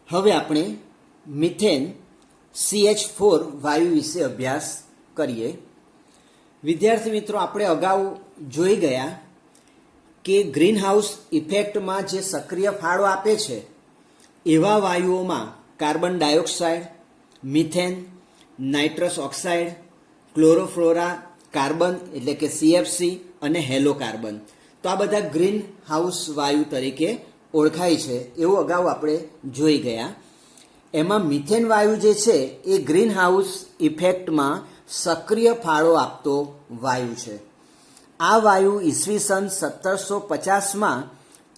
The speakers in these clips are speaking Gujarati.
હવે આપણે મિથેન CH4 વાયુ વિશે અભ્યાસ કરીએ. વિદ્યાર્થી મિત્રો, આપણે અગાઉ જોઈ ગયા કે ગ્રીનહાઉસ ઇફેક્ટમાં જે સક્રિય ફાળો આપે છે એવા વાયુઓમાં carbon dioxide, methane, nitrous oxide, chlorofluorocarbon એટલે કે CFC અને હેલો કાર્બન, તો આ બધા ગ્રીન હાઉસ વાયુ તરીકે ઓળખાય છે એવું અગાઉ આપણે જોઈ ગયા. એમાં મિથેન વાયુ જે છે એ ગ્રીન હાઉસ ઇફેક્ટમાં સક્રિય ફાળો આપતો વાયુ છે. આ વાયુ ઈસવીસન 1750માં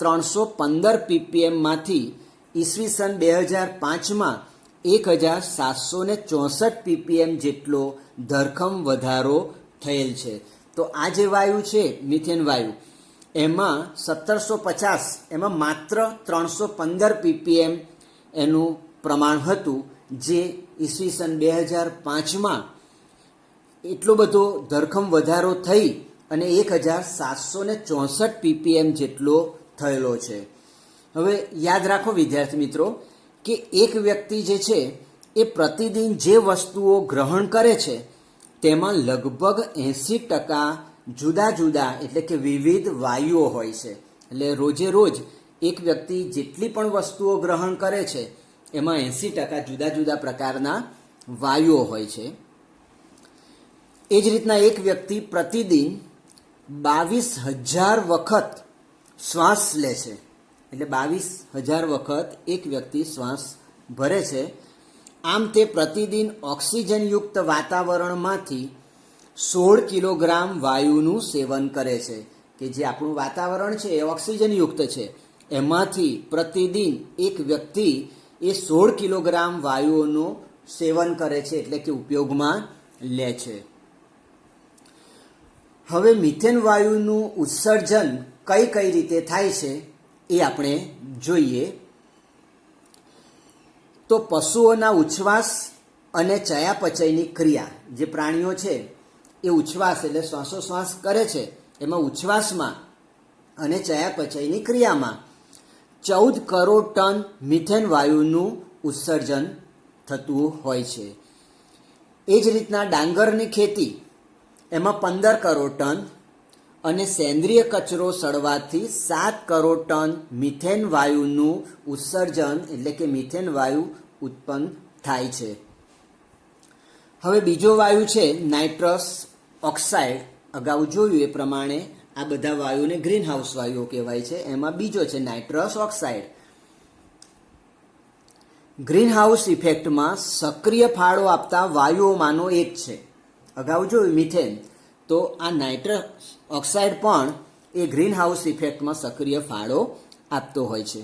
315 ppmમાંથી ઈસવીસન 2005માં 1764 ppm જેટલો ધરખમ વધારો થયેલ છે. તો આ જે વાયુ છે મિથેન વાયુ, એમાં 1750 એમાં માત્ર 315 ppm એનું પ્રમાણ હતું, જે ઈસવીસન 2005માં એટલો બધો ધરખમ વધારો થઈ અને 1764 ppm જેટલો થયેલો છે. હવે યાદ રાખો વિદ્યાર્થી મિત્રો કે એક વ્યક્તિ જે છે એ પ્રતિદિન જે વસ્તુઓ ગ્રહણ કરે છે તેમાં લગભગ 80% જુદા જુદા એટલે કે વિવિધ વાયુઓ હોય છે. એટલે રોજે રોજ એક વ્યક્તિ જેટલી પણ વસ્તુઓ ગ્રહણ કરે છે એમાં 80% જુદા જુદા પ્રકારના વાયુઓ હોય છે. એ જ રીતના એક વ્યક્તિ પ્રતિદિન 22,000 વખત શ્વાસ લે છે. એટલે 22,000 વખત એક વ્યક્તિ શ્વાસ ભરે છે. આમ તે પ્રતિદિન ઓક્સિજનયુક્ત વાતાવરણમાંથી 16 કિલોગ્રામ વાયુનું સેવન કરે છે. કે જે આપણું વાતાવરણ છે એ ઓક્સિજનયુક્ત છે, એમાંથી પ્રતિદિન એક વ્યક્તિ એ 16 કિલોગ્રામ વાયુઓનું સેવન કરે છે, એટલે કે ઉપયોગમાં લે છે. હવે મિથેન વાયુનું ઉત્સર્જન કઈ કઈ રીતે થાય છે એ આપણે જોઈએ. તો પશુઓના ઉચ્છ્વાસ અને ચયાપચયની ક્રિયા, જે પ્રાણીઓ છે એ ઉચ્છ્વાસ એટલે શ્વાસોશ્વાસ કરે છે, એમાં ઉચ્છ્વાસમાં અને ચયાપચયની ક્રિયામાં 14 કરોડ ટન મિથેન વાયુનું ઉત્સર્જન થતું હોય છે. એ જ રીતના ડાંગરની ખેતી, એમાં 15 કરોડ ટન અને સેન્દ્રિય કચરો સળવાથી 7 કરોડ ટન મિથેન વાયુનું ઉત્સર્જન એટલે કે મિથેન વાયુ ઉત્પન્ન થાય છે. હવે બીજો વાયુ છે નાઇટ્રસ ઓક્સાઇડ. અગાઉ જોયું એ પ્રમાણે આ બધા વાયુને ગ્રીન હાઉસ વાયુઓ કહેવાય છે. એમાં બીજો છે નાઇટ્રસ ઓક્સાઇડ. ગ્રીન હાઉસ ઇફેક્ટમાં સક્રિય ફાળો આપતા વાયુઓમાંનો એક છે. અગાઉ જોયું મિથેન, તો આ નાઇટ્રસ ઓક્સાઇડ પણ એ ગ્રીન હાઉસ ઇફેક્ટમાં સક્રિય ફાળો આપતો હોય છે.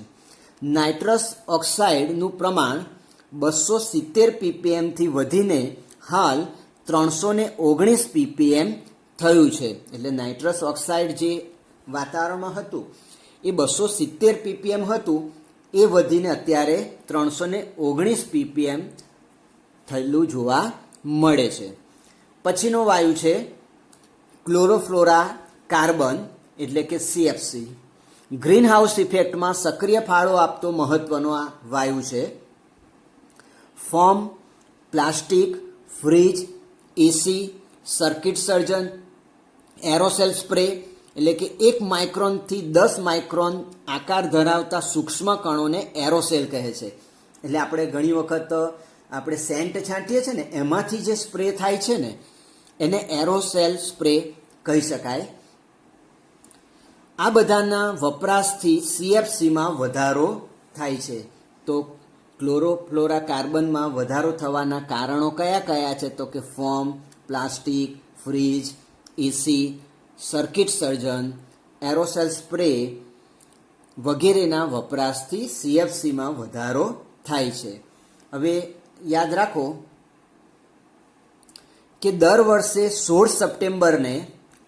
નાઇટ્રસ ઓક્સાઇડનું પ્રમાણ 270 ppm થી વધીને હાલ 319 ppm થયું છે. એટલે નાઇટ્રસ ઓક્સાઇડ જે વાતાવરણમાં હતું એ 270 ppm હતું, એ વધીને અત્યારે 319 ppm થયેલું જોવા મળે છે. પછીનો વાયુ છે ક્લોરોફ્લોરા કાર્બન એટલે કે CFC. ગ્રીન હાઉસ ઇફેક્ટમાં સક્રિય ફાળો આપતો મહત્વનો આ વાયુ છે. ફોમ, પ્લાસ્ટિક, ફ્રીજ, એસી, સર્કિટ સર્જન, એરોસેલ સ્પ્રે એટલે કે 1 માઇક્રોનથી 10 માઇક્રોન આકાર ધરાવતા સૂક્ષ્મ કણોને એરોસેલ કહે છે. એટલે આપણે ઘણી વખત આપણે સેન્ટ છાંટીએ છીએ ને, એમાંથી જે સ્પ્રે થાય છે ને એને એરોસેલ સ્પ્રે કહી શકાય. આ બધાના વપરાશથી CFCમાં વધારો થાય છે. તો ક્લોરોફ્લોરા કાર્બનમાં વધારો થવાના કારણો કયા કયા છે? તો કે ફોમ, પ્લાસ્ટિક, ફ્રીજ, એસી, સર્કિટ સર્જન, એરોસેલ સ્પ્રે વગેરેના વપરાશથી CFCમાં વધારો થાય છે. હવે યાદ રાખો કે દર વર્ષે 16 સપ્ટેમ્બરને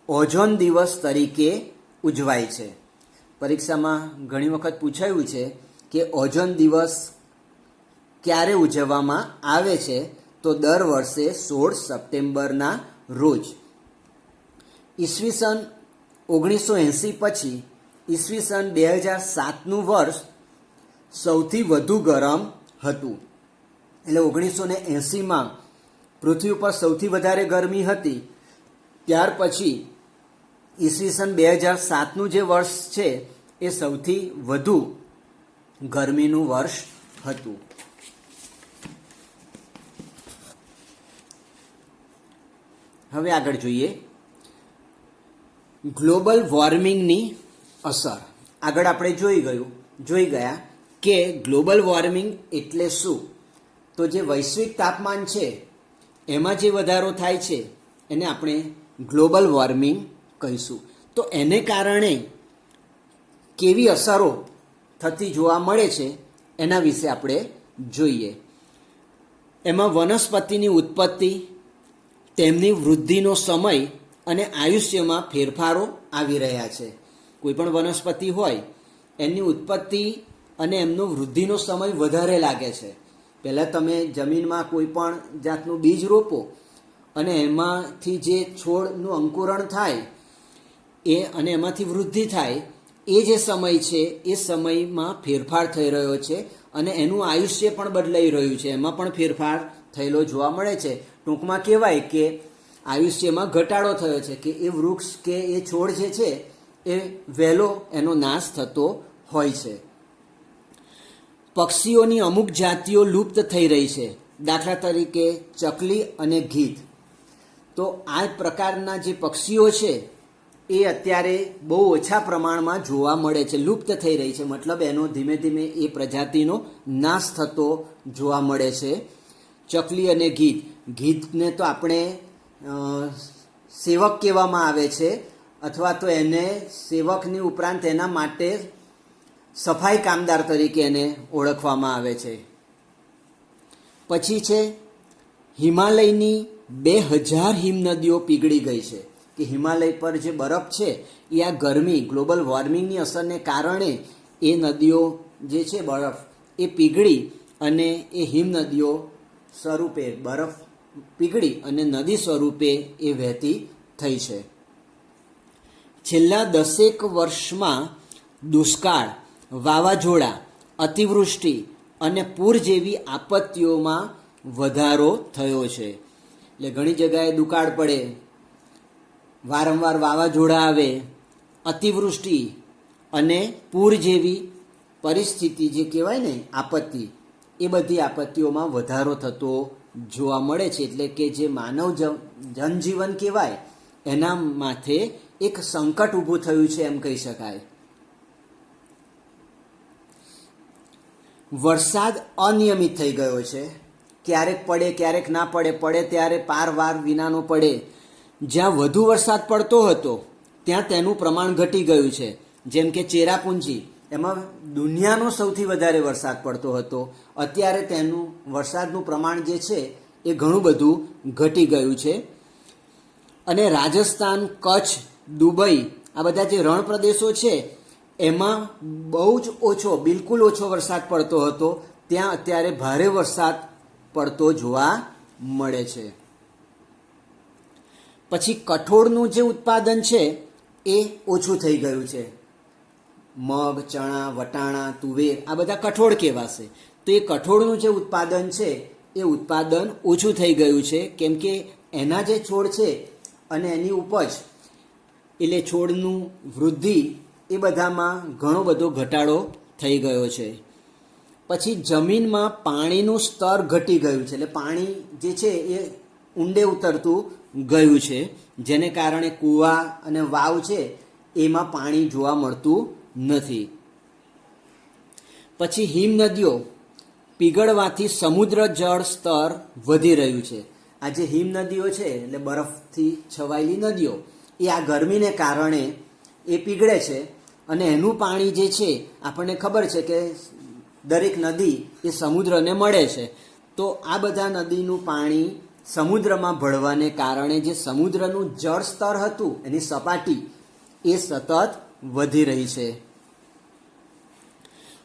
ઓઝોન દિવસ તરીકે ઉજવાય છે. પરીક્ષામાં ઘણી વખત પૂછાયું છે કે ઓઝોન દિવસ ક્યારે ઉજવવામાં આવે છે? તો દર વર્ષે 16 સપ્ટેમ્બરના રોજ. ઈસવીસન 1980 પછી ઈસવીસન 2007નું વર્ષ સૌથી વધુ ગરમ હતું. એટલે 1980માં પૃથ્વી ઉપર સૌથી વધારે ગરમી હતી. ત્યાર પછી ઈસવીસન 2007નું જે વર્ષ છે એ સૌથી વધુ ગરમીનું વર્ષ હતું. હવે આગળ જોઈએ ગ્લોબલ વોર્મિંગની અસર. આગળ આપણે જોઈ ગયા કે ગ્લોબલ વોર્મિંગ એટલે શું. તો જે વૈશ્વિક તાપમાન છે એમાં જે વધારો થાય છે એને આપણે ગ્લોબલ વોર્મિંગ કહીશું. તો એને કારણે કેવી અસરો થતી જોવા મળે છે એના વિશે આપણે જોઈએ. એમાં વનસ્પતિની ઉત્પત્તિ, તેમની વૃદ્ધિનો સમય અને આયુષ્યમાં ફેરફારો આવી રહ્યા છે. કોઈ પણ વનસ્પતિ હોય એની ઉત્પત્તિ અને એમનો વૃદ્ધિનો સમય વધારે લાગે છે. પહેલાં તમે જમીનમાં કોઈ પણ જાતનું બીજ રોપો અને એમાંથી જે છોડનું અંકુરણ થાય અને એમાંથી વૃદ્ધિ થાય, એ જે સમય છે એ સમયમાં ફેરફાર થઈ રહ્યો છે અને એનું આયુષ્ય પણ બદલાઈ રહ્યું છે. એમાં પણ ફેરફાર થયેલો જોવા મળે છે. ટૂંકમાં કહેવાય કે આયુષ્યમાં ઘટાડો થયો છે, કે એ વૃક્ષ કે એ છોડ જે છે એ વહેલો એનો નાશ થતો હોય છે. પક્ષીઓની અમુક જાતિઓ લુપ્ત થઈ રહી છે. દાખલા તરીકે ચકલી અને ગીધ. તો આ પ્રકારના જે પક્ષીઓ છે એ અત્યારે બહુ ઓછા પ્રમાણમાં જોવા મળે છે, લુપ્ત થઈ રહી છે. મતલબ એનો ધીમે ધીમે એ પ્રજાતિનો નાશ થતો જોવા મળે છે. ચકલી અને ગીધ. ગીધને તો આપણે સેવક કહેવામાં આવે છે, અથવા તો એને સેવકની ઉપરાંત એના માટે સફાઈ કામદાર તરીકે એને ઓળખવામાં આવે છે. પછી છે હિમાલયની 2000 હિમનદીઓ પીગળી ગઈ છે. કે હિમાલય પર જે બરફ છે એ આ ગરમી, ગ્લોબલ વોર્મિંગની અસરને કારણે એ નદીઓ જે છે બરફ એ પીગળી અને એ હિમનદીઓ સ્વરૂપે બરફ પીગળી અને નદી સ્વરૂપે એ વહેતી થઈ છે. છેલ્લા 10 વર્ષમાં દુષ્કાળ, વાવાઝોડા, અતિવૃષ્ટિ અને પૂર જેવી આપત્તિઓમાં વધારો થયો છે. એટલે ઘણી જગ્યાએ દુકાળ પડે, વારંવાર વાવાઝોડા આવે, અતિવૃષ્ટિ અને પૂર જેવી પરિસ્થિતિ જે કહેવાય ને આપત્તિ, એ બધી આપત્તિઓમાં વધારો થતો જોવા મળે છે. એટલે કે જે માનવ જનજીવન કહેવાય એના માથે એક સંકટ ઊભું થયું છે એમ કહી શકાય. વરસાદ અનિયમિત થઈ ગયો છે. ક્યારેક પડે, ક્યારેક ના પડે, પડે ત્યારે પારવાર વિનાનો પડે. જ્યાં વધુ વરસાદ પડતો હતો ત્યાં તેનું પ્રમાણ ઘટી ગયું છે. જેમ કે ચેરાપુંજી, એમાં દુનિયાનો સૌથી વધારે વરસાદ પડતો હતો. અત્યારે તેનું વરસાદનું પ્રમાણ જે છે એ ઘણું બધું ઘટી ગયું છે. અને રાજસ્થાન, કચ્છ, દુબઈ, આ બધા જે રણ પ્રદેશો છે એમાં બહુ જ ઓછો, બિલકુલ ઓછો વરસાદ પડતો હતો. ત્યાં અત્યારે ભારે વરસાદ પડતો જોવા મળે છે. પછી કઠોળનું જે ઉત્પાદન છે એ ઓછું થઈ ગયું છે. મગ, ચણા, વટાણા, તુવેર, આ બધા કઠોળ કહેવાશે. તો એ કઠોળનું જે ઉત્પાદન છે એ ઉત્પાદન ઓછું થઈ ગયું છે. કેમ કે એના જે છોડ છે અને એની ઉપજ, એટલે છોડનું વૃદ્ધિ, એ બધામાં ઘણો બધો ઘટાડો થઈ ગયો છે. પછી જમીનમાં પાણીનું સ્તર ઘટી ગયું છે. એટલે પાણી જે છે એ ઊંડે ઉતરતું ગયું છે, જેને કારણે કૂવા અને વાવ છે એમાં પાણી જોવા મળતું નથી. પછી હિમનદીઓ પીગળવાથી સમુદ્ર જળ સ્તર વધી રહ્યું છે. આ જે હિમનદીઓ છે એટલે બરફથી છવાયેલી નદીઓ, એ આ ગરમીને કારણે એ પીગળે છે અને એનું પાણી જે છે આપણને ખબર છે કે દરેક નદી એ સમુદ્રને મળે છે. તો આ બધા નદીનું પાણી સમુદ્રમાં ભળવાને કારણે જે સમુદ્રનું જળ સ્તર હતું, એની સપાટી એ સતત વધી રહી છે.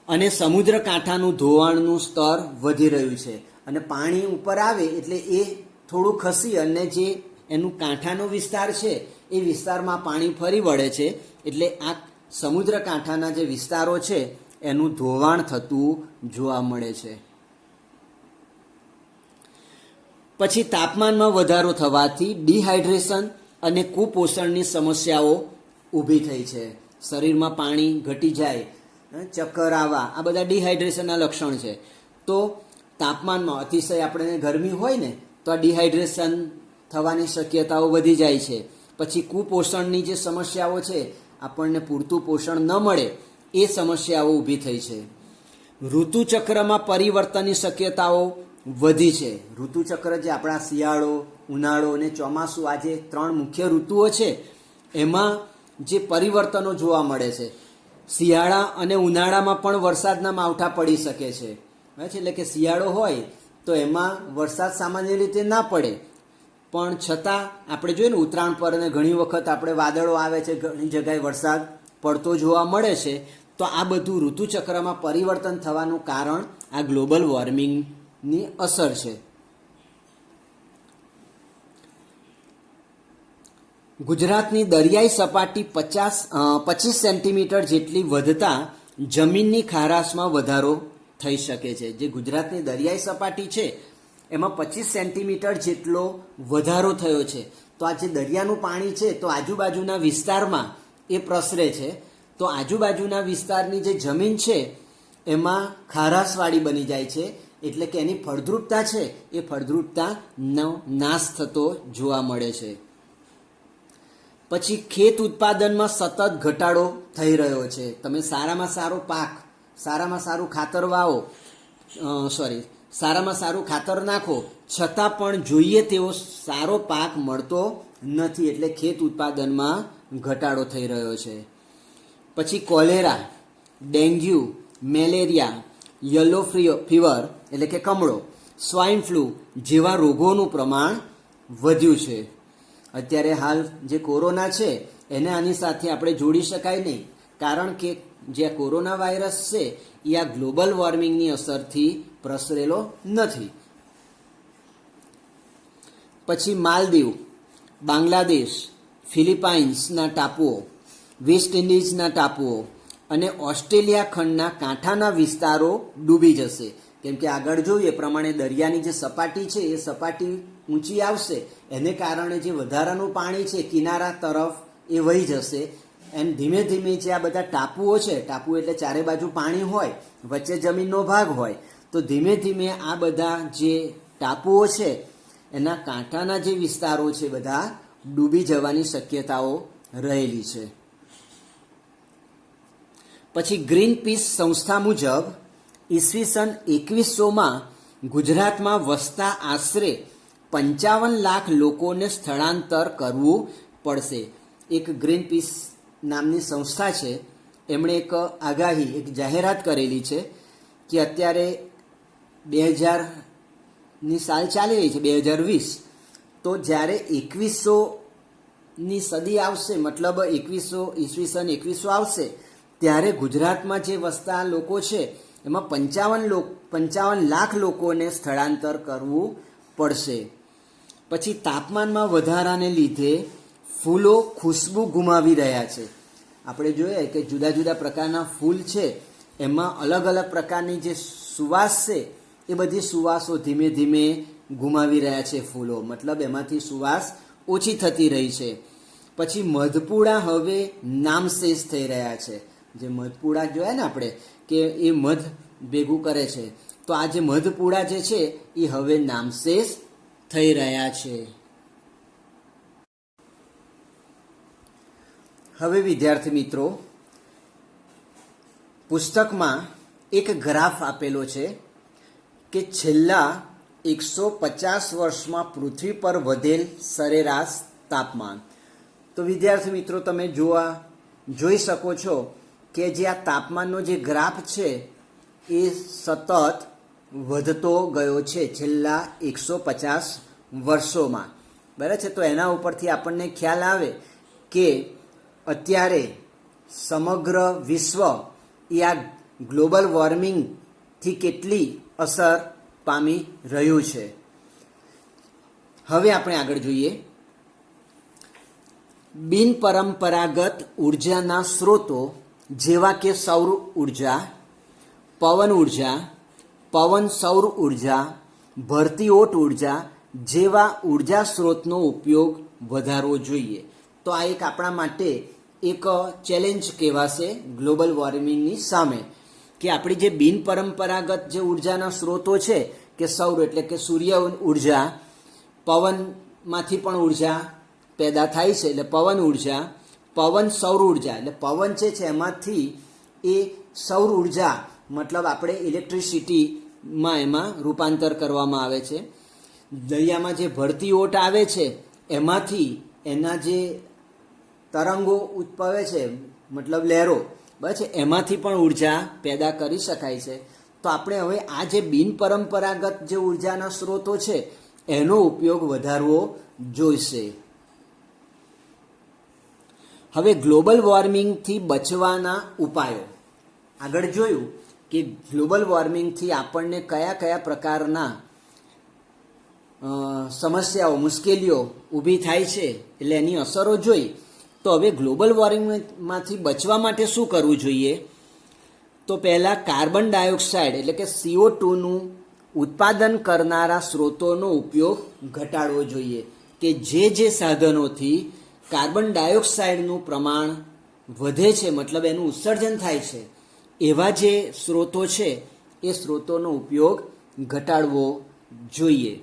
અને સમુદ્ર કાંઠાનું ધોવાણનું સ્તર વધી રહ્યું છે. અને પાણી ઉપર આવે એટલે એ થોડું ખસી અને જે એનું કાંઠાનો વિસ્તાર છે એ વિસ્તારમાં પાણી ફરી વળે છે. એટલે આ સમુદ્ર કાંઠાના જે વિસ્તારો છે એનું ધોવાણ થતું જોવા મળે છે. પછી તાપમાનમાં વધારો થવાથી ડિહાઇડ્રેશન અને કુપોષણની સમસ્યાઓ ઊભી થઈ છે. શરીરમાં પાણી ઘટી જાય, ચક્કર આવવા, આ બધા ડિહાઇડ્રેશનના લક્ષણ છે. તો તાપમાનમાં અતિશય આપણે ગરમી હોય ને તો આ ડિહાઇડ્રેશન થવાની શક્યતાઓ વધી જાય છે. પછી કુપોષણની જે સમસ્યાઓ છે, આપણને પૂરતું પોષણ ન મળે એ સમસ્યાઓ ઊભી થઈ છે. ઋતુચક્રમાં પરિવર્તનની શક્યતાઓ વધી છે. ઋતુચક્ર જે આપણા શિયાળો, ઉનાળો અને ચોમાસું, આ જે 3 મુખ્ય ઋતુઓ છે એમાં જે પરિવર્તનો જોવા મળે છે. શિયાળા અને ઉનાળામાં પણ વરસાદના માવઠા પડી શકે છે. એટલે કે શિયાળો હોય તો એમાં વરસાદ સામાન્ય રીતે ના પડે, પણ છતાં આપણે જોઈએ ને ઉત્તરાયણ પર અને ઘણી વખત આપણે વાદળો આવે છે, ઘણી જગ્યાએ વરસાદ પડતો જોવા મળે છે. તો આ બધું ઋતુચક્રમાં પરિવર્તન થવાનું કારણ આ ગ્લોબલ વોર્મિંગની અસર છે. ગુજરાતની દરિયાઈ સપાટી 25 સેન્ટીમીટર જેટલી વધતા જમીનની ખારાશમાં વધારો થઈ શકે છે. જે ગુજરાતની દરિયાઈ સપાટી છે એમાં 25 સેન્ટીમીટર જેટલો વધારો થયો છે. તો આ જે દરિયાનું પાણી છે તો આજુબાજુના વિસ્તારમાં એ પ્રસરે છે. તો આજુબાજુના વિસ્તારની જે જમીન છે એમાં ખારાશવાળી બની જાય છે, એટલે કે એની ફળદ્રુપતા છે એ ફળદ્રુપતાનો નાશ થતો જોવા મળે છે. પછી ખેત ઉત્પાદનમાં સતત ઘટાડો થઈ રહ્યો છે. તમે સારામાં સારો પાક, સારામાં સારું ખાતર વાવો, સારામાં સારું ખાતર નાખો, છતાં પણ જોઈએ તેવો સારો પાક મળતો નથી. એટલે ખેત ઉત્પાદનમાં ઘટાડો થઈ રહ્યો છે. પછી cholera, dengue, malaria, yellow fever એટલે કે કમળો, સ્વાઇન ફ્લૂ જેવા રોગોનું પ્રમાણ વધ્યું છે. અત્યારે હાલ જે કોરોના છે એને આની સાથે આપણે જોડી શકાય નહીં, કારણ કે જે કોરોના વાયરસ છે એ આ ગ્લોબલ વોર્મિંગની અસરથી પ્રસરેલો નથી. પછી માલદીવ, બાંગ્લાદેશ, ફિલિપાઇન્સના ટાપુઓ, વેસ્ટ ઇન્ડિઝના ટાપુઓ અને ઓસ્ટ્રેલિયા ખંડના કાંઠાના વિસ્તારો ડૂબી જશે. કેમ કે આગળ જોઈએ એ પ્રમાણે દરિયાની જે સપાટી છે એ સપાટી ઊંચી આવશે, એને કારણે જે વધારાનું પાણી છે કિનારા તરફ એ વહી જશે. એમ ધીમે ધીમે જે આ બધા ટાપુઓ છે, ટાપુ એટલે ચારે બાજુ પાણી હોય, વચ્ચે જમીનનો ભાગ હોય, તો ધીમે ધીમે આ બધા જે ટાપુઓ છે એના કાંઠાના જે વિસ્તારો છે બધા ડૂબી જવાની શક્યતાઓ રહેલી છે. પછી ગ્રીન પીસ સંસ્થા મુજબ ઈસવીસન 2100માં ગુજરાતમાં વસતા આશરે 55 લાખ લોકોને સ્થળાંતર કરવું પડશે. એક ગ્રીન પીસ નામની સંસ્થા છે, એમણે એક આગાહી, એક જાહેરાત કરેલી છે કે અત્યારે 2000ની સાલ ચાલી રહી છે, 2020, તો જ્યારે 2100ની સદી આવશે, મતલબ ઈસવીસન 2100 આવશે, ત્યારે ગુજરાતમાં જે વસતા લોકો છે એમાં 55 લાખ લોકોને સ્થળાંતર કરવું પડશે. પછી તાપમાનમાં વધારાને લીધે ફૂલો ખુશ્બુ ગુમાવી રહ્યા છે. આપણે જોઈએ કે જુદા જુદા પ્રકારના ફૂલ છે એમાં અલગ અલગ પ્રકારની જે સુવાસ છે એ બધી સુવાસો ધીમે ધીમે ગુમાવી રહ્યા છે ફૂલો, મતલબ એમાંથી સુવાસ ઓછી થતી રહી છે. પછી મધપૂડા હવે નામશેષ થઈ રહ્યા છે. જે મધપૂડા જોયા ને આપણે કે એ મધ ભેગું કરે છે, તો આ જે મધપૂડા જે છે એ હવે નામશેષ થઈ રહ્યા છે. હવે વિદ્યાર્થી મિત્રો, પુસ્તકમાં એક ગ્રાફ આપેલો છે કે છેલ્લા 150 વર્ષમાં પૃથ્વી પર વધેલ સરેરાશ તાપમાન. તો વિદ્યાર્થી મિત્રો, તમે જોઈ શકો છો કે જે આ તાપમાનનો જે ગ્રાફ છે એ સતત વધતો ગયો છે છેલ્લા 150 વર્ષોમાં. બરાબર છે? તો એના ઉપરથી આપણને ખ્યાલ આવે કે અત્યારે સમગ્ર વિશ્વ એ આ ગ્લોબલ વોર્મિંગથી કેટલી અસર પામી રહ્યું છે. હવે આપણે આગળ જોઈએ. બિનપરંપરાગત ઉર્જાના સ્ત્રોતો જેવા કે સૌર ઉર્જા, પવન ઉર્જા, પવન સૌર ઉર્જા, ભરતી ઓટ ઉર્જા જેવા ઉર્જા સ્ત્રોતનો ઉપયોગ વધારવો જોઈએ. તો આ એક આપણા માટે એક ચેલેન્જ કહેવાશે ગ્લોબલ વોર્મિંગની સામે, કે આપણી જે બિનપરંપરાગત જે ઉર્જાના સ્ત્રોતો છે કે સૌર એટલે કે સૂર્ય ઉર્જા, પવનમાંથી પણ ઉર્જા પેદા થાય છે એટલે પવન ઉર્જા, પવન સૌર ઉર્જા એટલે પવન છે એમાંથી એ સૌર ઉર્જા મતલબ આપણે ઇલેક્ટ્રિસિટીમાં એમાં રૂપાંતર કરવામાં આવે છે. દરિયામાં જે ભરતી ઓટ આવે છે એમાંથી એના જે તરંગો ઉદ્ભવે છે મતલબ લહેરો બરાબર છે, એમાંથી પણ ઉર્જા પેદા કરી શકાય છે. તો આપણે હવે આ જે બિનપરંપરાગત જે ઉર્જાના સ્ત્રોતો છે એનો ઉપયોગ વધારવો જોઈશે. હવે ગ્લોબલ વોર્મિંગથી બચવાના ઉપાયો. આગળ જોયું કે ગ્લોબલ વોર્મિંગથી આપણને કયા કયા પ્રકારના સમસ્યાઓ, મુશ્કેલીઓ ઊભી થાય છે એટલે એની અસરો જોઈ. તો હવે ગ્લોબલ વોર્મિંગમાંથી બચવા માટે શું કરવું જોઈએ? તો પહેલાં કાર્બન ડાયોક્સાઇડ એટલે કે CO2નું ઉત્પાદન કરનારા સ્ત્રોતોનો ઉપયોગ ઘટાડવો જોઈએ, કે જે સાધનોથી કાર્બન ડાયોક્સાઇડનું પ્રમાણ વધે છે મતલબ એનું ઉત્સર્જન થાય છે એવા જે સ્ત્રોતો છે એ સ્ત્રોતોનો ઉપયોગ ઘટાડવો જોઈએ.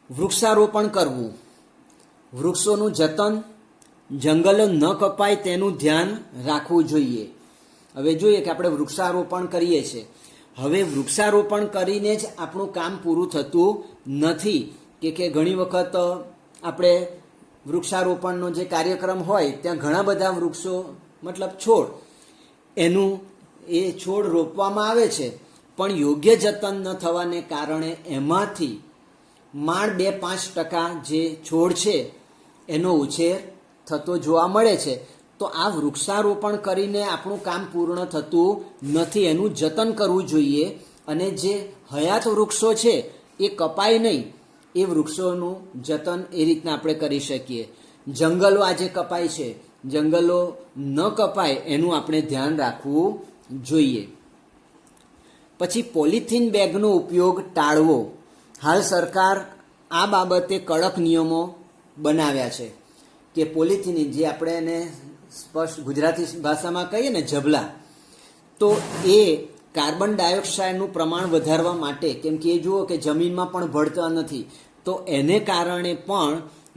વૃક્ષારોપણ કરવું, વૃક્ષોનું જતન, જંગલો ન કપાય તેનું ધ્યાન રાખવું જોઈએ. હવે જોઈએ કે આપણે વૃક્ષારોપણ કરીએ છીએ, હવે વૃક્ષારોપણ કરીને જ આપણું કામ પૂરું થતું નથી, કે ઘણી વખત આપણે વૃક્ષારોપણનો જે કાર્યક્રમ હોય ત્યાં ઘણા બધા વૃક્ષો મતલબ છોડ એનું એ છોડ રોપવામાં આવે છે પણ યોગ્ય જતન ન થવાને કારણે એમાંથી માંડ 2-5% જે છોડ છે એનો ઉછેર થતો જોવા મળે છે. તો આ વૃક્ષારોપણ કરીને આપણું કામ પૂર્ણ થતું નથી, એનું જતન કરવું જોઈએ. અને જે હયાત વૃક્ષો છે એ કપાય નહીં, એ વૃક્ષોનું જતન એ રીતના આપણે કરી શકીએ. જંગલો આજે કપાય છે, જંગલો ન કપાય એનું આપણે ધ્યાન રાખવું જોઈએ. પછી પોલિથીન બેગનો ઉપયોગ ટાળવો. હાલ સરકાર આ બાબતે કડક નિયમો બનાવ્યા છે કે પોલિથીન, જે આપણે એને સ્પષ્ટ ગુજરાતી ભાષામાં કહીએ ને ઝબલા, તો એ કાર્બન ડાયોક્સાઇડનું પ્રમાણ વધારવા માટે, કેમ કે એ જુઓ કે જમીનમાં પણ ભળતા નથી, તો એને કારણે પણ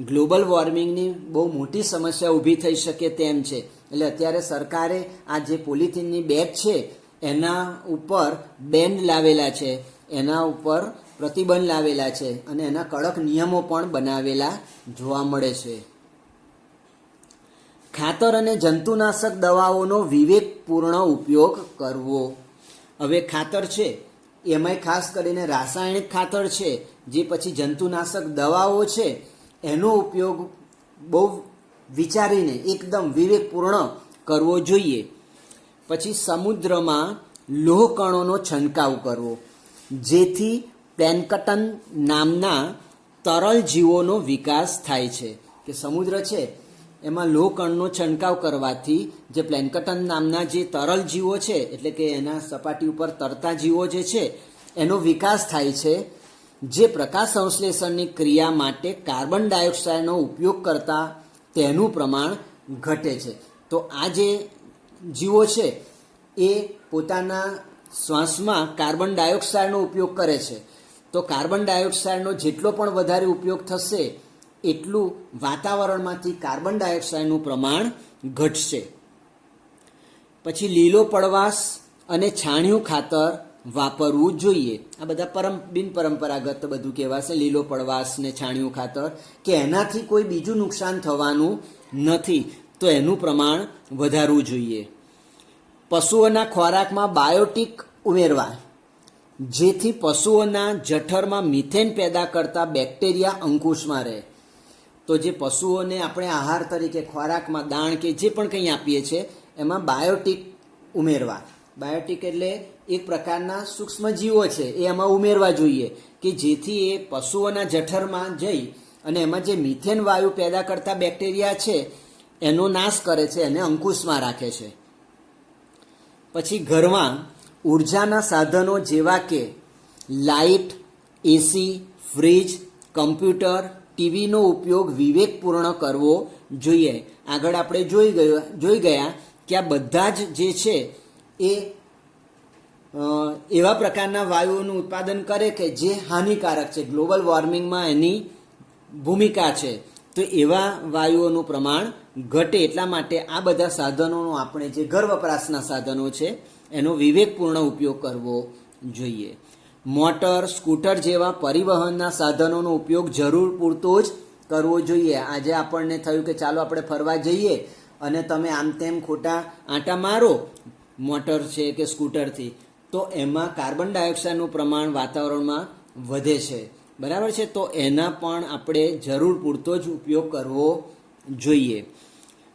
ગ્લોબલ વોર્મિંગની બહુ મોટી સમસ્યા ઊભી થઈ શકે તેમ છે. એટલે અત્યારે સરકારે આ જે પોલિથીનની બેગ છે એના ઉપર બેન લાવેલા છે, એના ઉપર પ્રતિબંધ લાવેલા છે અને એના કડક નિયમો પણ બનાવેલા જોવા મળે છે. ખાતર અને જંતુનાશક દવાઓનો વિવેકપૂર્ણ ઉપયોગ કરવો. હવે ખાતર છે એમાંય ખાસ કરીને રાસાયણિક ખાતર છે, જે પછી જંતુનાશક દવાઓ છે એનો ઉપયોગ બહુ વિચારીને એકદમ વિવેકપૂર્ણ કરવો જોઈએ. પછી સમુદ્રમાં લોહ કણોનો છંટકાવ કરવો, જેથી પ્લેન્કટન નામના તરલ જીવોનો વિકાસ થાય છે. કે સમુદ્ર છે એમાં લોહ કણનો છંટકાવ કરવાથી જે પ્લેન્કટન નામના જે તરલ જીવો છે એટલે કે એના સપાટી ઉપર તરતા જીવો જે છે એનો વિકાસ થાય છે, જે પ્રકાશ સંશ્લેષણની ક્રિયા માટે કાર્બન ડાયોક્સાઇડનો ઉપયોગ કરતા તેનું પ્રમાણ ઘટે છે. તો આ જે જીવો છે એ પોતાના શ્વાસમાં કાર્બન ડાયોક્સાઇડનો ઉપયોગ કરે છે. તો કાર્બન ડાયોક્સાઇડનો જેટલો પણ વધારે ઉપયોગ થશે એટલું વાતાવરણમાંથી કાર્બન ડાયોક્સાઇડનું પ્રમાણ ઘટશે. પછી લીલો પડવાશ અને છાણિયું ખાતર વાપરવું જોઈએ. આ બધા બિનપરંપરાગત બધું કહેવાશે, લીલો પડવાશ ને છાણિયું ખાતર, કે એનાથી કોઈ બીજું નુકસાન થવાનું નથી, તો એનું પ્રમાણ વધારવું જોઈએ. પશુઓના ખોરાકમાં બાયોટિક ઉમેરવા, જેથી પશુઓના જઠરમાં મિથેન પેદા કરતા બેક્ટેરિયા અંકુશમાં રહે. તો જે પશુઓને આપણે આહાર તરીકે ખોરાકમાં દાણ કે જે પણ કંઈ આપીએ છીએ એમાં બાયોટિક ઉમેરવા. બાયોટિક એટલે એક પ્રકારના સૂક્ષ્મ જીવો છે એ એમાં ઉમેરવા જોઈએ, કે જેથી એ પશુઓના જઠરમાં જઈ અને એમાં જે મિથેન વાયુ પેદા કરતા બેક્ટેરિયા છે એનો નાશ કરે છે, એને અંકુશમાં રાખે છે. પછી ઘરમાં ઉર્જાના સાધનો જેવા કે લાઇટ, એસી, ફ્રીજ, કમ્પ્યુટર, ટીવીનો ઉપયોગ વિવેકપૂર્ણ કરવો જોઈએ. આગળ આપણે જોઈ ગયા કે આ બધા જ જે છે એ એવા પ્રકારના વાયુઓનું ઉત્પાદન કરે કે જે હાનિકારક છે, ગ્લોબલ વોર્મિંગમાં એની ભૂમિકા છે. તો એવા વાયુઓનું પ્રમાણ ઘટે એટલા માટે આ બધા સાધનોનો આપણે જે ઘર વપરાશના સાધનો છે એનો વિવેકપૂર્ણ ઉપયોગ કરવો જોઈએ. મોટર, સ્કૂટર જેવા પરિવહનના સાધનોનો ઉપયોગ જરૂર પૂરતો જ કરવો જોઈએ. આજે આપણને થયું કે ચાલો આપણે ફરવા જઈએ અને તમે આમ તેમ ખોટા આંટા મારો મોટર છે કે સ્કૂટરથી, તો એમાં કાર્બન ડાયોક્સાઇડનું પ્રમાણ વાતાવરણમાં વધે છે. બરાબર છે. તો એના પણ આપણે જરૂર પૂરતો જ ઉપયોગ કરવો જોઈએ.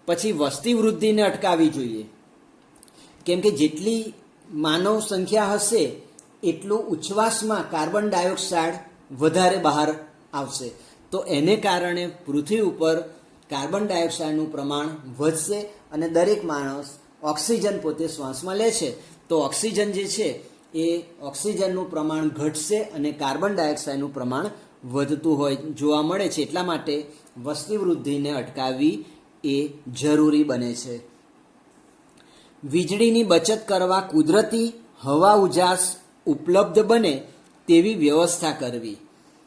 પછી વસ્તી વૃદ્ધિને અટકાવવી જોઈએ, કેમ કે જેટલી માનવ સંખ્યા હશે એટલું ઉચ્છ્વાસમાં કાર્બન ડાયોક્સાઇડ વધારે બહાર આવશે. તો એને કારણે પૃથ્વી ઉપર કાર્બન ડાયોક્સાઇડનું પ્રમાણ વધશે અને દરેક માણસ ઓક્સિજન પોતે શ્વાસમાં લે છે તો ઓક્સિજન જે છે એ ઓક્સિજનનું પ્રમાણ ઘટશે અને કાર્બન ડાયોક્સાઇડનું પ્રમાણ વધતું હોય જોવા મળે છે. એટલા માટે વસ્તી વૃદ્ધિને અટકાવવી એ જરૂરી બને છે. વીજળીની બચત કરવા કુદરતી હવા ઉજાસ ઉપલબ્ધ બને તેવી વ્યવસ્થા કરવી.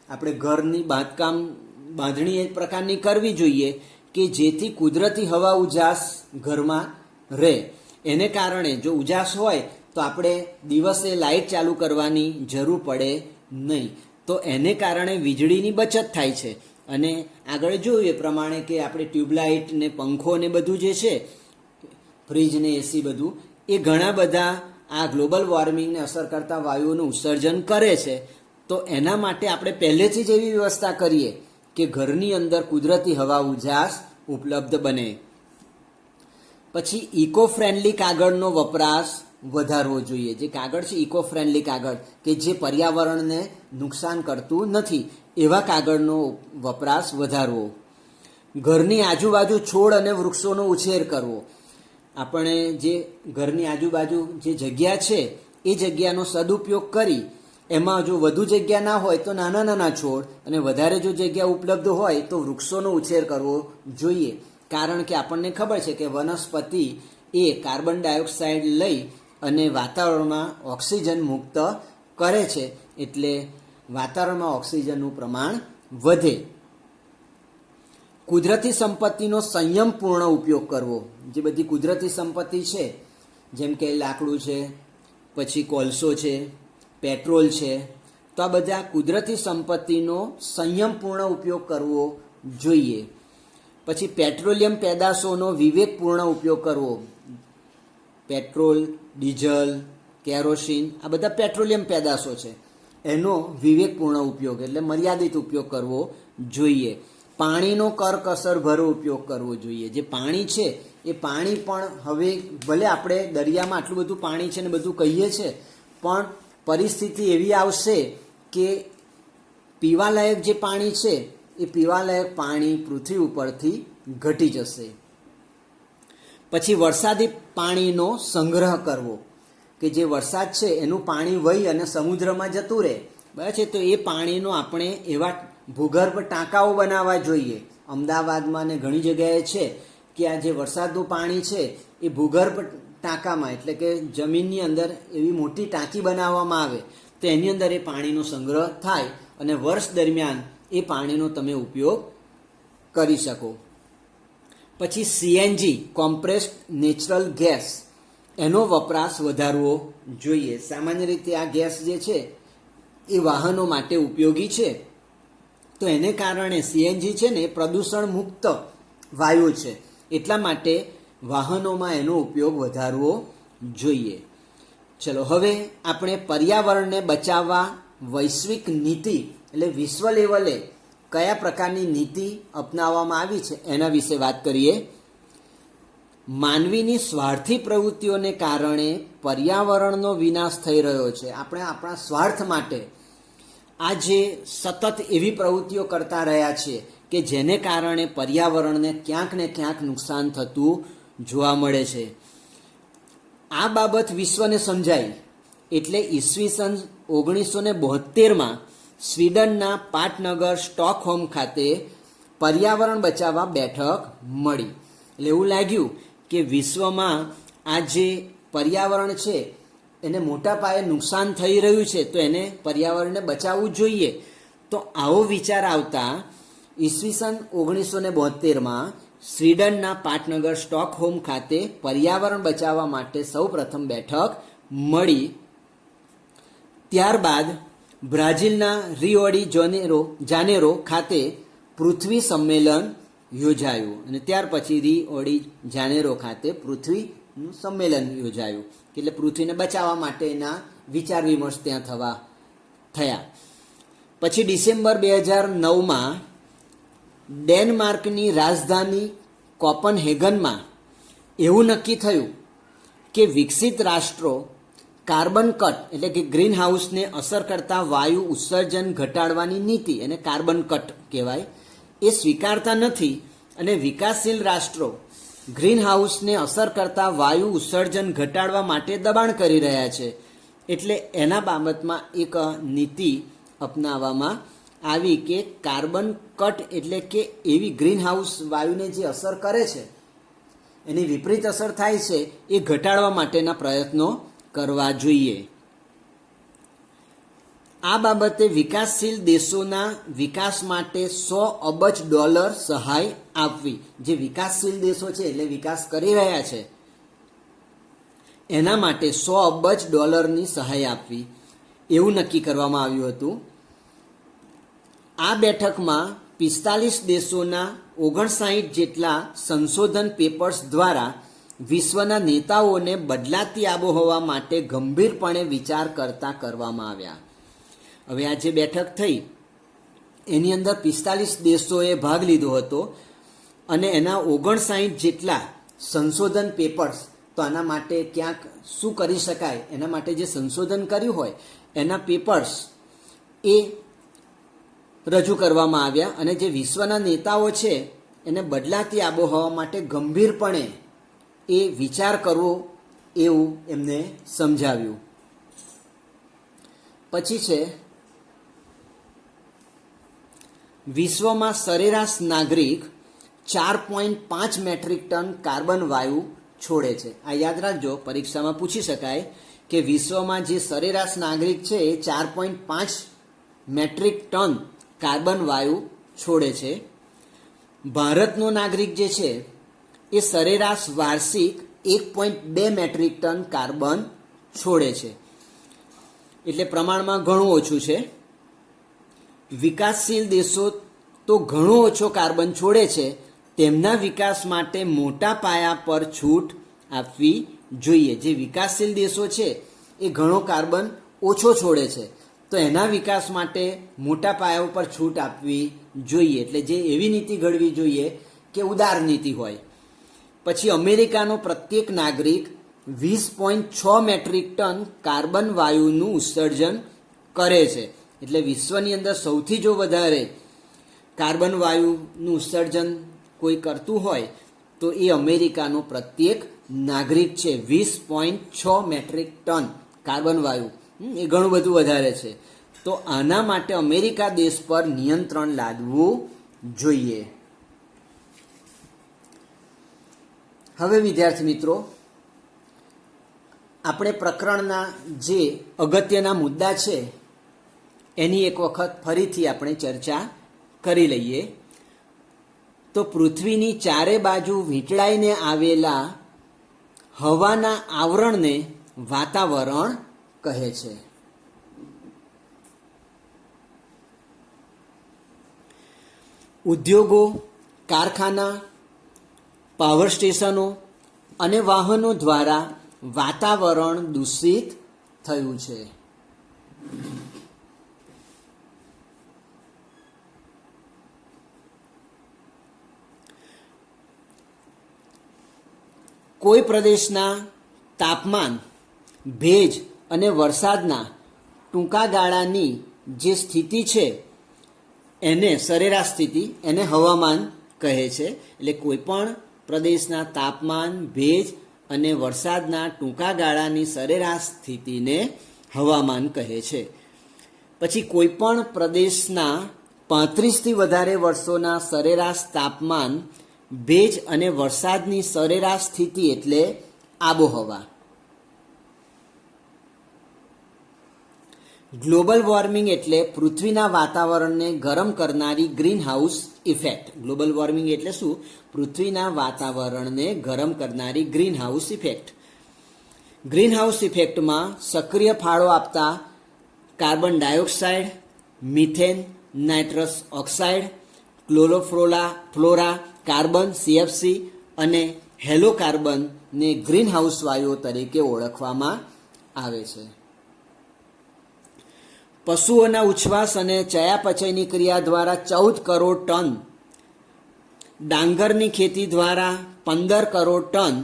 આપણે ઘરની બાંધણી એ પ્રકારની કરવી જોઈએ કે જેથી કુદરતી હવા ઉજાસ ઘરમાં રહે. એને કારણે જો ઉજાસ હોય તો આપણે દિવસે લાઇટ ચાલુ કરવાની જરૂર પડે નહીં. તો એને કારણે વીજળીની બચત થાય છે. અને આગળ જોયું એ પ્રમાણે કે આપણે ટ્યુબલાઇટ ને પંખો ને બધું જે છે, ફ્રીજ ને એસી બધું, એ ઘણા બધા આ ગ્લોબલ વોર્મિંગને અસર કરતા વાયુઓનું ઉત્સર્જન કરે છે. તો એના માટે આપણે પહેલેથી જ એવી વ્યવસ્થા કરીએ કે ઘરની અંદર કુદરતી હવા ઉજાસ ઉપલબ્ધ બને. પછી ઇકો ફ્રેન્ડલી કાગળનો વપરાશ વધારવો જોઈએ. જે કાગળ છે ઇકો ફ્રેન્ડલી કાગળ કે જે પર્યાવરણને નુકસાન કરતું નથી, એવા કાગળનો વપરાશ વધારવો. ઘરની આજુબાજુ છોડ અને વૃક્ષોનો ઉછેર કરવો. આપણે જે ઘરની આજુબાજુ જે જગ્યા છે એ જગ્યાનો સદુપયોગ કરી એમાં જો વધુ જગ્યા ના હોય તો નાના નાના છોડ અને વધારે જો જગ્યા ઉપલબ્ધ હોય તો વૃક્ષોનો ઉછેર કરવો જોઈએ. કારણ કે આપણને ખબર છે કે વનસ્પતિ એ કાર્બન ડાયોક્સાઇડ લઈ અને વાતાવરણમાં ઓક્સિજન મુક્ત કરે છે, એટલે વાતાવરણમાં ઓક્સિજનનું પ્રમાણ વધે. કુદરતી સંપત્તિનો સંયમપૂર્ણ ઉપયોગ કરવો. જે બધી કુદરતી સંપત્તિ છે જેમ કે લાકડું છે, પછી કોલસો છે, પેટ્રોલ છે, તો આ બધા કુદરતી સંપત્તિનો સંયમપૂર્ણ ઉપયોગ કરવો જોઈએ. પછી પેટ્રોલિયમ પેદાશોનો વિવેકપૂર્ણ ઉપયોગ કરવો. પેટ્રોલ, ડીઝલ, કેરોસીન આ બધા પેટ્રોલિયમ પેદાશો છે, એનો વિવેકપૂર્ણ ઉપયોગ એટલે મર્યાદિત ઉપયોગ કરવો જોઈએ. પાણીનો કરકસરભરો ઉપયોગ કરવો જોઈએ. જે પાણી છે એ પાણી પણ હવે ભલે આપણે દરિયામાં આટલું બધું પાણી છે ને બધું કહીએ છીએ, પણ પરિસ્થિતિ એવી આવશે કે પીવાલાયક જે પાણી છે એ પીવાલાયક પાણી પૃથ્વી ઉપરથી ઘટી જશે. પછી વરસાદી પાણીનો સંગ્રહ કરવો, કે જે વરસાદ છે એનું પાણી વહી અને સમુદ્રમાં જતું રહે, બરાબર છે. તો એ પાણીનો આપણે એવા ભૂગર્ભ ટાંકાઓ બનાવવા જોઈએ. અમદાવાદમાં ને ઘણી જગ્યાએ છે કે આ જે વરસાદનું પાણી છે એ ભૂગર્ભ ટાંકામાં એટલે કે જમીનની અંદર એવી મોટી ટાંકી બનાવવામાં આવે તો એની અંદર એ પાણીનો સંગ્રહ થાય અને વર્ષ દરમિયાન એ પાણીનો તમે ઉપયોગ કરી શકો. પછી સીએનજી કોમ્પ્રેસ્ડ નેચરલ ગેસ એનો વપરાશ વધારવો જોઈએ. સામાન્ય રીતે આ ગેસ જે છે એ વાહનો માટે ઉપયોગી છે, તો એને કારણે સીએનજી છે ને એ પ્રદૂષણ મુક્ત વાયુ છે, એટલા માટે વાહનોમાં એનો ઉપયોગ વધારવો જોઈએ. ચલો હવે આપણે પર્યાવરણને બચાવવા વૈશ્વિક નીતિ એટલે વિશ્વ લેવલે કયા પ્રકારની નીતિ અપનાવવામાં આવી છે એના વિશે વાત કરીએ. માનવીની સ્વાર્થી પ્રવૃત્તિઓને કારણે પર્યાવરણનો વિનાશ થઈ રહ્યો છે. આપણે આપણા સ્વાર્થ માટે આજે સતત એવી પ્રવૃત્તિઓ કરતા રહ્યા છીએ કે જેને કારણે પર્યાવરણને ક્યાંક ને ક્યાંક નુકસાન થતું જોવા મળે છે. આ બાબત વિશ્વને સમજાઈ એટલે ઈસવીસન 1972માં સ્વીડનના પાટનગર સ્ટોકહોમ ખાતે પર્યાવરણ બચાવવા બેઠક મળી. એટલે એવું લાગ્યું કે વિશ્વમાં આ જે પર્યાવરણ છે એને મોટા પાયે નુકસાન થઈ રહ્યું છે, તો એને પર્યાવરણને બચાવવું જોઈએ. તો આવો વિચાર આવતા ઈસવીસન 1972માં સ્વીડનના પાટનગર સ્ટોકહોમ ખાતે પર્યાવરણ બચાવવા માટે સૌ પ્રથમ બેઠક મળી. ત્યારબાદ બ્રાઝિલના રિયોડી જાનેરો ખાતે પૃથ્વી સંમેલન યોજાયું અને ત્યાર પછી રિયોડી જાનેરો ખાતે પૃથ્વીનું સંમેલન યોજાયું. એટલે પૃથ્વીને બચાવવા માટેના વિચાર વિમર્શ ત્યાં થયા. પછી ડિસેમ્બર 2009માં ડેનમાર્કની રાજધાની કોપનહેગનમાં એવું નક્કી થયું કે વિકસિત રાષ્ટ્રો કાર્બન કટ એટલે કે ગ્રીન હાઉસને અસર કરતા વાયુ ઉત્સર્જન ઘટાડવાની નીતિ એને કાર્બન કટ કહેવાય એ સ્વીકારતા નથી અને વિકાસશીલ રાષ્ટ્રો ગ્રીન હાઉસને અસર કરતા વાયુ ઉત્સર્જન ઘટાડવા માટે દબાણ કરી રહ્યા છે. એટલે એના બાબતમાં એક નીતિ અપનાવવામાં આવી કે કાર્બન કટ એટલે કે એવી ગ્રીન હાઉસ વાયુને જે અસર કરે છે એની વિપરીત અસર થાય છે એ ઘટાડવા માટેના પ્રયત્નો કરવા જોઈએ. આ બાબતે વિકાસશીલ દેશોના વિકાસ માટે $100 અબજ સહાય આપવી. જે વિકાસશીલ દેશો છે એટલે વિકાસ કરી રહ્યા છે એના માટે $100 અબજ સહાય આપવી એવું નક્કી કરવામાં આવ્યું હતું. આ બેઠકમાં 45 દેશોના 59 જેટલા સંશોધન પેપર્સ દ્વારા વિશ્વના નેતાઓને બદલાતી આબોહવા માટે ગંભીરપણે વિચાર કરતા કરવામાં આવ્યા. હવે આ જે બેઠક થઈ એની અંદર 45 દેશોએ ભાગ લીધો હતો અને એના 59 જેટલા સંશોધન પેપર્સ, તો આના માટે ક્યાંક શું કરી શકાય એના માટે જે સંશોધન કર્યું હોય એના પેપર્સ એ રજૂ કરવામાં આવ્યા અને જે વિશ્વના નેતાઓ છે એને બદલાતી આબોહવા માટે ગંભીરપણે એ વિચાર કરવો એવું એમને સમજાવ્યું. પછી છે વિશ્વમાં સરેરાશ નાગરિક 4.5 મેટ્રિક ટન કાર્બન વાયુ છોડે છે. આ યાદ રાખજો, પરીક્ષામાં પૂછી શકાય કે વિશ્વમાં જે સરેરાશ નાગરિક છે એ 4.5 મેટ્રિક ટન કાર્બન વાયુ છોડે છે. ભારતનો નાગરિક જે છે એ સરેરાશ વાર્ષિક 1.2 મેટ્રિક ટન કાર્બન છોડે છે. એટલે પ્રમાણમાં ઘણું ઓછું છે. વિકાસશીલ દેશો તો ઘણો ઓછો કાર્બન છોડે છે, તેમના વિકાસ માટે મોટા પાયા પર છૂટ આપવી જોઈએ. જે વિકાસશીલ દેશો છે એ ઘણો કાર્બન ઓછો છોડે છે, તો એના વિકાસ માટે મોટા પાયા ઉપર છૂટ આપવી જોઈએ. એટલે જે એવી નીતિ ઘડવી જોઈએ કે ઉદાર નીતિ હોય. પછી અમેરિકાનો પ્રત્યેક નાગરિક 20.6 મેટ્રિક ટન કાર્બન વાયુનું ઉત્સર્જન કરે છે. એટલે વિશ્વની અંદર સૌથી જો વધારે કાર્બન વાયુનું ઉત્સર્જન કોઈ કરતું હોય તો એ અમેરિકાનો પ્રત્યેક નાગરિક છે. 20.6 મેટ્રિક ટન કાર્બન વાયુ એ ઘણું બધું વધારે છે. તો આના માટે અમેરિકા દેશ પર નિયંત્રણ લાદવું જોઈએ. હવે વિદ્યાર્થી મિત્રો, આપણે પ્રકરણના જે અગત્યના મુદ્દા છે એની એક વખત ફરીથી આપણે ચર્ચા કરી લઈએ. તો પૃથ્વીની ચારે બાજુ વીંટળાઈને આવેલા હવાના આવરણને વાતાવરણ કહે છે. ઉદ્યોગો, કારખાના, પાવર સ્ટેશનો અને વાહનો દ્વારા વાતાવરણ દૂષિત થયું છે. કોઈ પ્રદેશના તાપમાન, ભેજ અને વરસાદના ટૂંકા ગાળાની જે સ્થિતિ છે એને સરેરાશ સ્થિતિ એને હવામાન કહે છે. એટલે કોઈ પણ પ્રદેશના તાપમાન, ભેજ અને વરસાદના ટૂંકા ગાળાની સરેરાશ સ્થિતિને હવામાન કહે છે. પછી કોઈ પણ પ્રદેશના 35થી વધારે વર્ષોના સરેરાશ તાપમાન, ભેજ અને વરસાદની સરેરાશ સ્થિતિ એટલે આબોહવા. ગ્લોબલ વોર્મિંગ એટલે પૃથ્વીના વાતાવરણને ગરમ કરનારી greenhouse effect. Global warming એટલે શું? પૃથ્વીના વાતાવરણને ગરમ કરનારી greenhouse effect. Greenhouse ઇફેક્ટમાં સક્રિય ફાળો આપતા carbon dioxide, methane, nitrous oxide, chlorofluorocarbon CFC અને હેલોકાર્બનને ગ્રીન હાઉસ વાયુઓ તરીકે ઓળખવામાં આવે છે. પશુઓના ઉચ્છ્વાસ અને ચયાપચયની ક્રિયા દ્વારા 14 કરોડ ટન, ડાંગરની ખેતી દ્વારા 15 કરોડ ટન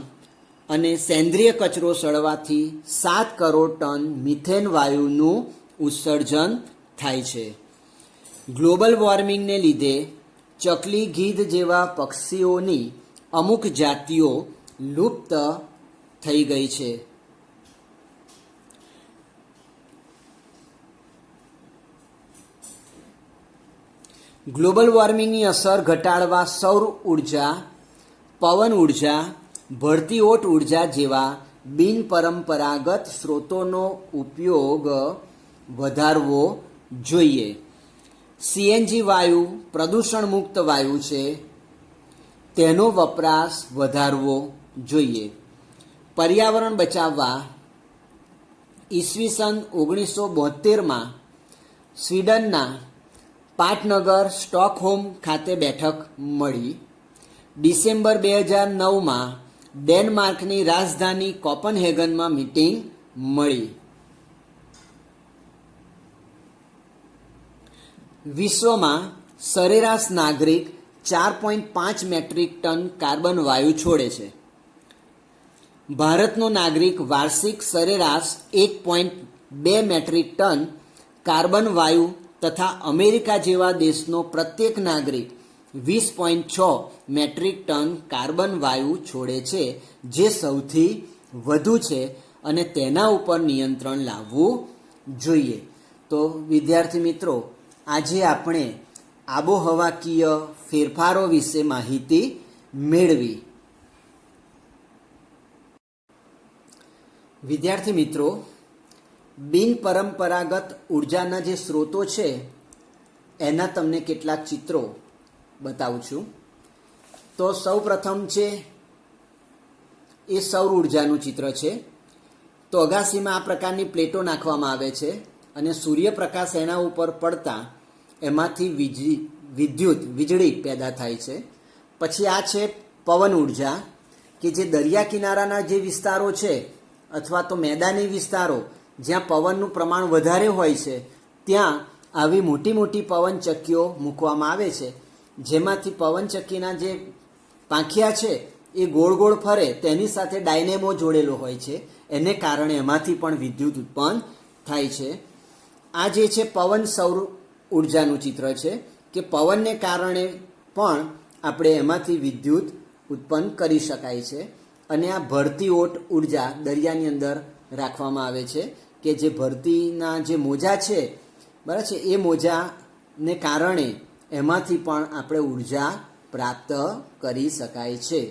અને સેન્દ્રિય કચરો સળવાથી 7 કરોડ ટન મિથેન વાયુનું ઉત્સર્જન થાય છે. ગ્લોબલ વોર્મિંગને લીધે ચકલી, ગીધ જેવા પક્ષીઓની અમુક જાતિઓ લુપ્ત થઈ ગઈ છે. ગ્લોબલ વોર્મિંગની અસર ઘટાડવા સૌર ઉર્જા, પવન ઉર્જા, ભળતી ઓટ ઉર્જા જેવા બિનપરંપરાગત સ્ત્રોતોનો ઉપયોગ વધારવો જોઈએ. CNG વાયુ પ્રદૂષણ મુક્ત વાયુ છે, તેનો વપરાશ વધારવો જોઈએ. પર્યાવરણ બચાવવા ઈસવીસન 1972માં સ્વીડનના પાટનગર સ્ટોકહોમ ખાતે બેઠક મળી. ડિસેમ્બર 2009માં ડેનમાર્કની રાજધાની કોપનહેગનમાં મીટિંગ મળી. વિશ્વમાં સરેરાશ નાગરિક 4.5 મેટ્રિક ટન કાર્બન વાયુ છોડે છે. ભારતનો નાગરિક વાર્ષિક સરેરાશ 1.2 મેટ્રિક ટન કાર્બન વાયુ તથા અમેરિકા જેવા દેશનો પ્રત્યેક નાગરિક 20.6 મેટ્રિક ટન કાર્બન વાયુ છોડે છે, જે સૌથી વધુ છે અને તેના ઉપર નિયંત્રણ લાવવું જોઈએ. તો વિદ્યાર્થી મિત્રો, આજે આપણે આબોહવાકીય ફેરફારો વિશે માહિતી મેળવી. વિદ્યાર્થી મિત્રો, બિનપરંપરાગત ઉર્જાના જે સ્ત્રોતો છે એના તમને કેટલાક ચિત્રો બતાવું છું. તો સૌ પ્રથમ છે એ સૌર ઉર્જાનું ચિત્ર છે. તો અગાસીમાં આ પ્રકારની પ્લેટો નાખવામાં આવે છે અને સૂર્યપ્રકાશ એના ઉપર પડતા એમાંથી વીજળી પેદા થાય છે. પછી આ છે પવન ઉર્જા, કે જે દરિયા કિનારાના જે વિસ્તારો છે અથવા તો મેદાની વિસ્તારો જ્યાં પવનનું પ્રમાણ વધારે હોય છે ત્યાં આવી મોટી મોટી પવનચક્કીઓ મૂકવામાં આવે છે, જેમાંથી પવનચક્કીના જે પાંખિયા છે એ ગોળ ગોળ ફરે, તેની સાથે ડાયનેમો જોડેલો હોય છે, એને કારણે એમાંથી પણ વિદ્યુત ઉત્પન્ન થાય છે. આ જે છે પવન સૌર ઉર્જાનું ચિત્ર છે, કે પવનને કારણે પણ આપણે એમાંથી વિદ્યુત ઉત્પન્ન કરી શકાય છે. અને આ ભરતી ઓટ ઉર્જા દરિયાની અંદર રાખવામાં આવે છે, કે જે ભરતીના જે મોજા છે, બરાબર છે, એ મોજાને કારણે એમાંથી પણ આપણે ઉર્જા પ્રાપ્ત કરી શકાય છે.